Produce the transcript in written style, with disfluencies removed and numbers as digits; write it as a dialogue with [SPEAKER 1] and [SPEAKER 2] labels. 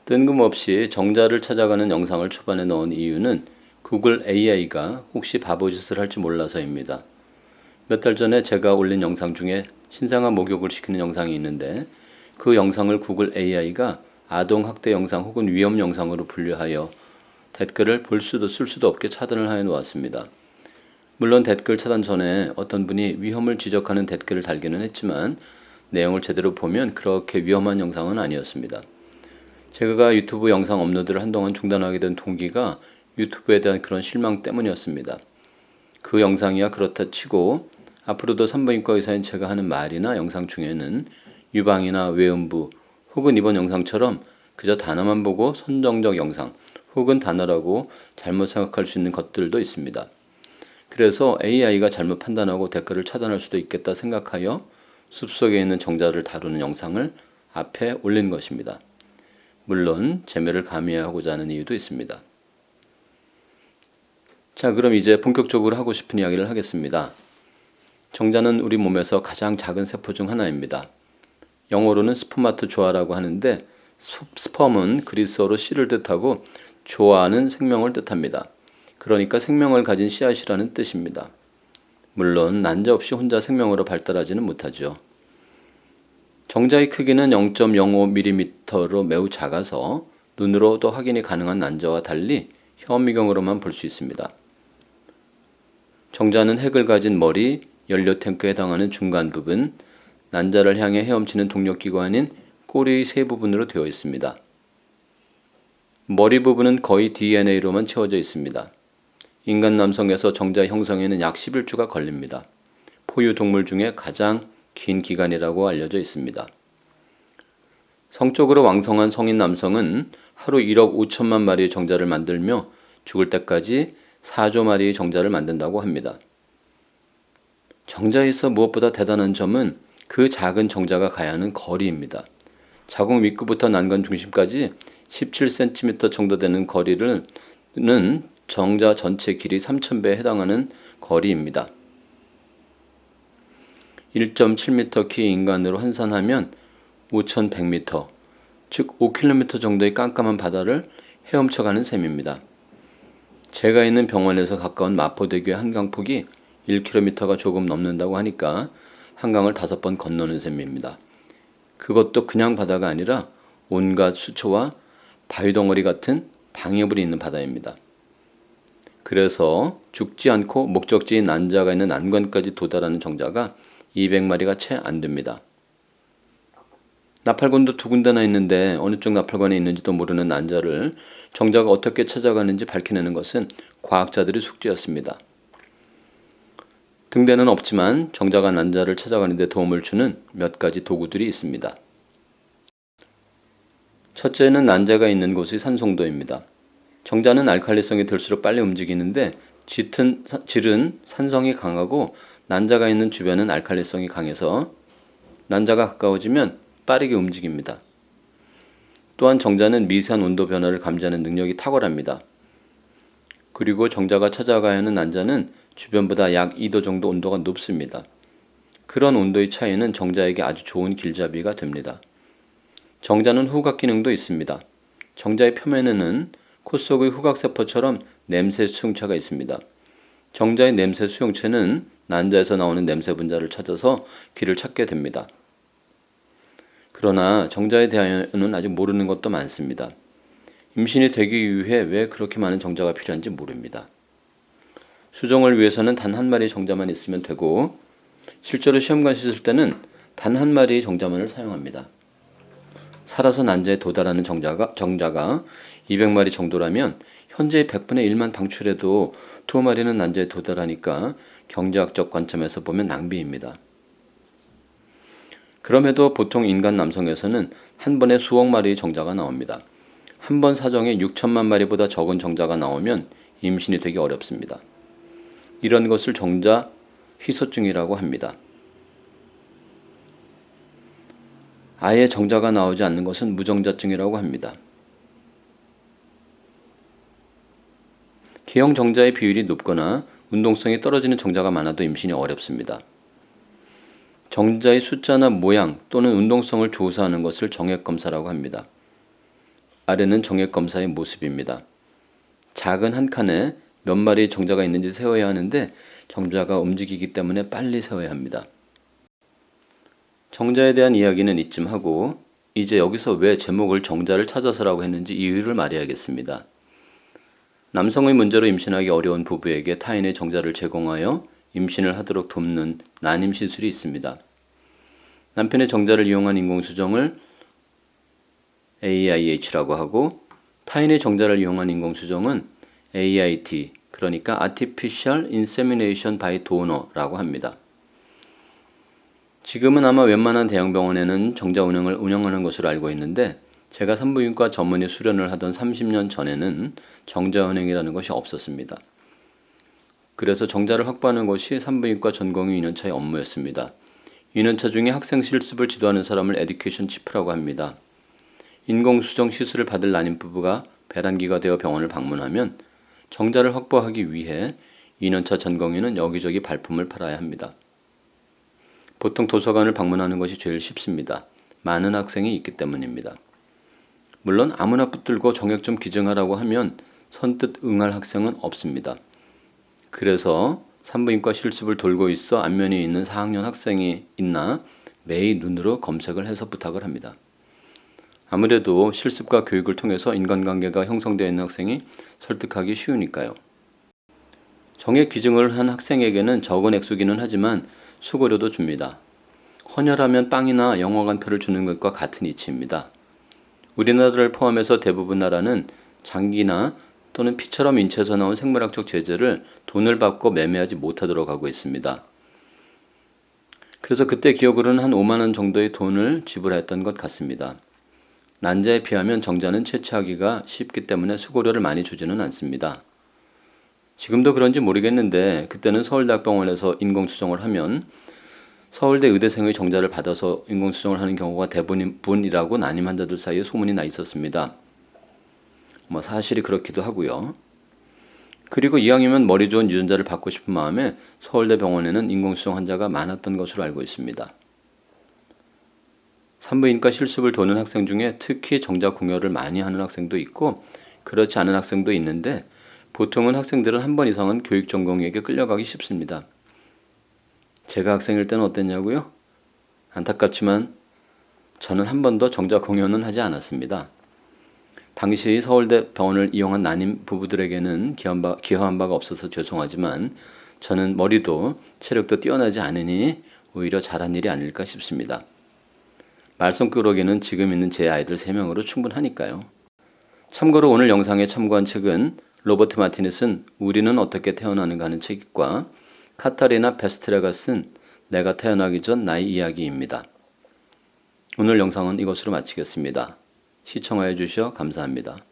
[SPEAKER 1] 뜬금없이 정자를 찾아가는 영상을 초반에 넣은 이유는 구글 AI가 혹시 바보짓을 할지 몰라서입니다. 몇 달 전에 제가 올린 영상 중에 신생아 목욕을 시키는 영상이 있는데 그 영상을 구글 AI가 아동학대 영상 혹은 위험 영상으로 분류하여 댓글을 볼 수도 쓸 수도 없게 차단을 하여 놓았습니다. 물론 댓글 차단 전에 어떤 분이 위험을 지적하는 댓글을 달기는 했지만 내용을 제대로 보면 그렇게 위험한 영상은 아니었습니다. 제가 유튜브 영상 업로드를 한동안 중단하게 된 동기가 유튜브에 대한 그런 실망 때문이었습니다. 그 영상이야 그렇다 치고 앞으로도 산부인과 의사인 제가 하는 말이나 영상 중에는 유방이나 외음부 혹은 이번 영상처럼 그저 단어만 보고 선정적 영상 혹은 단어라고 잘못 생각할 수 있는 것들도 있습니다. 그래서 AI가 잘못 판단하고 댓글을 차단할 수도 있겠다 생각하여 숲속에 있는 정자를 다루는 영상을 앞에 올린 것입니다. 물론 재미를 가미하고자 하는 이유도 있습니다. 자, 그럼 이제 본격적으로 하고 싶은 이야기를 하겠습니다. 정자는 우리 몸에서 가장 작은 세포 중 하나입니다. 영어로는 스포마토조아라고 하는데 스펌은 그리스어로 씨를 뜻하고 조아는 생명을 뜻합니다. 그러니까 생명을 가진 씨앗이라는 뜻입니다. 물론 난자없이 혼자 생명으로 발달하지는 못하죠. 정자의 크기는 0.05mm로 매우 작아서 눈으로도 확인이 가능한 난자와 달리 현미경으로만 볼 수 있습니다. 정자는 핵을 가진 머리, 연료 탱크에 해당하는 중간 부분, 난자를 향해 헤엄치는 동력기관인 꼬리의 세 부분으로 되어 있습니다. 머리 부분은 거의 DNA로만 채워져 있습니다. 인간 남성에서 정자 형성에는 약 11주가 걸립니다. 포유 동물 중에 가장 긴 기간이라고 알려져 있습니다. 성적으로 왕성한 성인 남성은 하루 1억 5천만 마리의 정자를 만들며 죽을 때까지 4조 마리의 정자를 만든다고 합니다. 정자에 있어 무엇보다 대단한 점은 그 작은 정자가 가야 하는 거리입니다. 자궁 입구부터 난관 중심까지 17cm 정도 되는 거리는 정자 전체 길이 3,000배에 해당하는 거리입니다. 1.7m 키 인간으로 환산하면 5,100m, 즉 5km 정도의 깜깜한 바다를 헤엄쳐가는 셈입니다. 제가 있는 병원에서 가까운 마포대교의 한강폭이 1km가 조금 넘는다고 하니까 한강을 5번 건너는 셈입니다. 그것도 그냥 바다가 아니라 온갖 수초와 바위덩어리 같은 방해물이 있는 바다입니다. 그래서 죽지 않고 목적지인 난자가 있는 난관까지 도달하는 정자가 200마리가 채 안 됩니다. 나팔관도 두 군데나 있는데 어느 쪽 나팔관에 있는지도 모르는 난자를 정자가 어떻게 찾아가는지 밝혀내는 것은 과학자들의 숙제였습니다. 등대는 없지만 정자가 난자를 찾아가는 데 도움을 주는 몇 가지 도구들이 있습니다. 첫째는 난자가 있는 곳의 산송도입니다. 정자는 알칼리성이 들수록 빨리 움직이는데 질은 산성이 강하고 난자가 있는 주변은 알칼리성이 강해서 난자가 가까워지면 빠르게 움직입니다. 또한 정자는 미세한 온도 변화를 감지하는 능력이 탁월합니다. 그리고 정자가 찾아가야 하는 난자는 주변보다 약 2도 정도 온도가 높습니다. 그런 온도의 차이는 정자에게 아주 좋은 길잡이가 됩니다. 정자는 후각 기능도 있습니다. 정자의 표면에는 코 속의 후각세포처럼 냄새 수용체가 있습니다. 정자의 냄새 수용체는 난자에서 나오는 냄새 분자를 찾아서 길을 찾게 됩니다. 그러나 정자에 대하여는 아직 모르는 것도 많습니다. 임신이 되기 위해 왜 그렇게 많은 정자가 필요한지 모릅니다. 수정을 위해서는 단 한 마리의 정자만 있으면 되고 실제로 시험관 씻을 때는 단 한 마리의 정자만을 사용합니다. 살아서 난자에 도달하는 정자가 200마리 정도라면 현재의 100분의 1만 방출해도 2마리는 난자에 도달하니까 경제학적 관점에서 보면 낭비입니다. 그럼에도 보통 인간 남성에서는 한 번에 수억 마리의 정자가 나옵니다. 한 번 사정에 6천만 마리보다 적은 정자가 나오면 임신이 되기 어렵습니다. 이런 것을 정자 희소증이라고 합니다. 아예 정자가 나오지 않는 것은 무정자증이라고 합니다. 기형 정자의 비율이 높거나 운동성이 떨어지는 정자가 많아도 임신이 어렵습니다. 정자의 숫자나 모양 또는 운동성을 조사하는 것을 정액검사라고 합니다. 아래는 정액검사의 모습입니다. 작은 한 칸에 몇 마리의 정자가 있는지 세어야 하는데 정자가 움직이기 때문에 빨리 세어야 합니다. 정자에 대한 이야기는 이쯤 하고 이제 여기서 왜 제목을 정자를 찾아서라고 했는지 이유를 말해야겠습니다. 남성의 문제로 임신하기 어려운 부부에게 타인의 정자를 제공하여 임신을 하도록 돕는 난임 시술이 있습니다. 남편의 정자를 이용한 인공수정을 AIH라고 하고 타인의 정자를 이용한 인공수정은 AIT, 그러니까 Artificial Insemination by Donor라고 합니다. 지금은 아마 웬만한 대형병원에는 정자 운영을 운영하는 것으로 알고 있는데 제가 산부인과 전문의 수련을 하던 30년 전에는 정자 운영이라는 것이 없었습니다. 그래서 정자를 확보하는 것이 산부인과 전공의 2년차의 업무였습니다. 2년차 중에 학생 실습을 지도하는 사람을 에듀케이션 치프라고 합니다. 인공수정 시술을 받을 난임 부부가 배란기가 되어 병원을 방문하면 정자를 확보하기 위해 2년차 전공의는 여기저기 발품을 팔아야 합니다. 보통 도서관을 방문하는 것이 제일 쉽습니다. 많은 학생이 있기 때문입니다. 물론 아무나 붙들고 정액 좀 기증하라고 하면 선뜻 응할 학생은 없습니다. 그래서 산부인과 실습을 돌고 있어 안면이 있는 4학년 학생이 있나 매일 눈으로 검색을 해서 부탁을 합니다. 아무래도 실습과 교육을 통해서 인간관계가 형성되어 있는 학생이 설득하기 쉬우니까요. 정액 기증을 한 학생에게는 적은 액수기는 하지만 수고료도 줍니다. 헌혈하면 빵이나 영화관표를 주는 것과 같은 이치입니다. 우리나라를 포함해서 대부분 나라는 장기나 또는 피처럼 인체에서 나온 생물학적 제재를 돈을 받고 매매하지 못하도록 하고 있습니다. 그래서 그때 기억으로는 한 5만 원 정도의 돈을 지불했던 것 같습니다. 난자에 비하면 정자는 채취하기가 쉽기 때문에 수고료를 많이 주지는 않습니다. 지금도 그런지 모르겠는데 그때는 서울대학병원에서 인공수정을 하면 서울대 의대생의 정자를 받아서 인공수정을 하는 경우가 대부분이라고 난임 환자들 사이에 소문이 나 있었습니다. 사실이 그렇기도 하고요. 그리고 이왕이면 머리 좋은 유전자를 받고 싶은 마음에 서울대 병원에는 인공수정 환자가 많았던 것으로 알고 있습니다. 산부인과 실습을 도는 학생 중에 특히 정자 공여를 많이 하는 학생도 있고 그렇지 않은 학생도 있는데 보통은 학생들은 한 번 이상은 교육 전공의에게 끌려가기 쉽습니다. 제가 학생일 때는 어땠냐고요? 안타깝지만 저는 한 번도 정자 공여는 하지 않았습니다. 당시 서울대 병원을 이용한 난임 부부들에게는 기여한 바가 없어서 죄송하지만 저는 머리도 체력도 뛰어나지 않으니 오히려 잘한 일이 아닐까 싶습니다. 말썽꾸러기는 지금 있는 제 아이들 3명으로 충분하니까요. 참고로 오늘 영상에 참고한 책은 로버트 마틴이 쓴 우리는 어떻게 태어나는가 하는 책과 카타리나 베스트라가 쓴 내가 태어나기 전 나의 이야기입니다. 오늘 영상은 이것으로 마치겠습니다. 시청하여 주셔서 감사합니다.